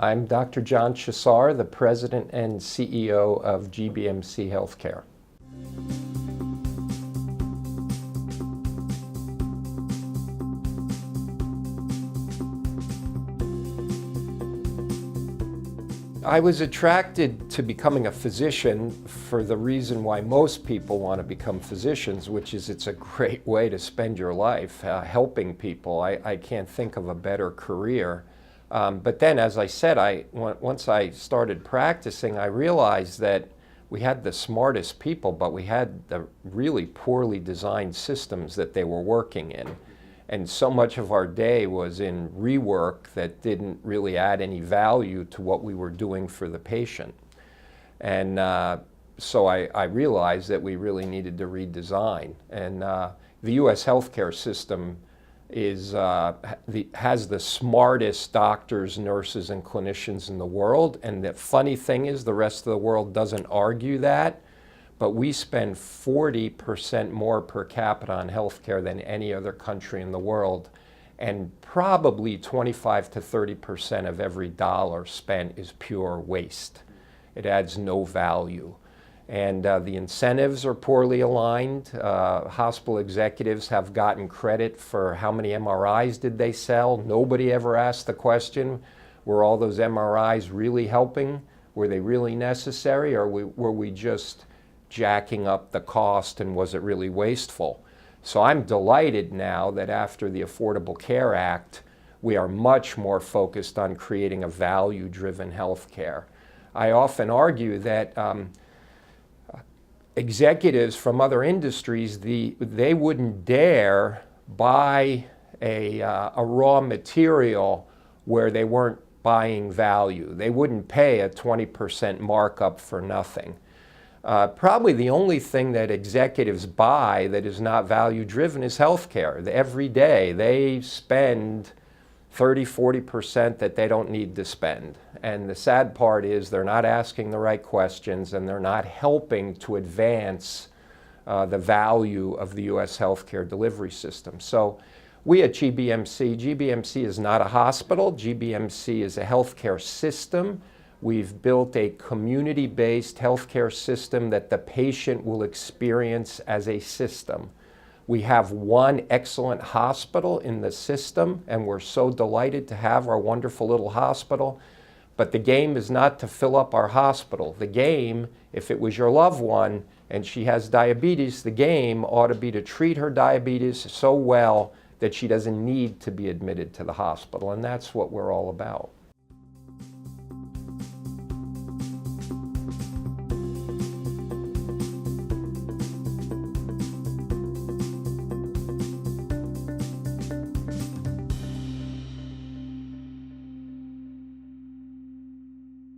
I'm Dr. John Chessare, the President and CEO of GBMC HealthCare. I was attracted to becoming a physician for the reason why most people want to become physicians, which is it's a great way to spend your life helping people. I can't think of a better career. But then, as I said, once I started practicing, I realized that we had the smartest people, but we had the really poorly designed systems that they were working in. And so much of our day was in rework that didn't really add any value to what we were doing for the patient. And so I realized that we really needed to redesign. And the U.S. healthcare system has the smartest doctors, nurses, and clinicians in the world. And the funny thing is, the rest of the world doesn't argue that. But we spend 40% more per capita on healthcare than any other country in the world. And probably 25 to 30% of every dollar spent is pure waste. It adds no value. And the incentives are poorly aligned. Hospital executives have gotten credit for how many MRIs did they sell. Nobody ever asked the question, were all those MRIs really helping? Were they really necessary, or were we just jacking up the cost, and was it really wasteful? So I'm delighted now that after the Affordable Care Act, we are much more focused on creating a value-driven healthcare. I often argue that executives from other industries, they wouldn't dare buy a raw material where they weren't buying value. They wouldn't pay a 20% markup for nothing. Probably the only thing that executives buy that is not value-driven is healthcare. Every day they spend 30–40% that they don't need to spend. And the sad part is they're not asking the right questions, and they're not helping to advance the value of the U.S. healthcare delivery system. So we at GBMC is not a hospital. GBMC is a healthcare system. We've built a community-based healthcare system that the patient will experience as a system. We have one excellent hospital in the system, and we're so delighted to have our wonderful little hospital. But the game is not to fill up our hospital. The game, if it was your loved one and she has diabetes, the game ought to be to treat her diabetes so well that she doesn't need to be admitted to the hospital. And that's what we're all about.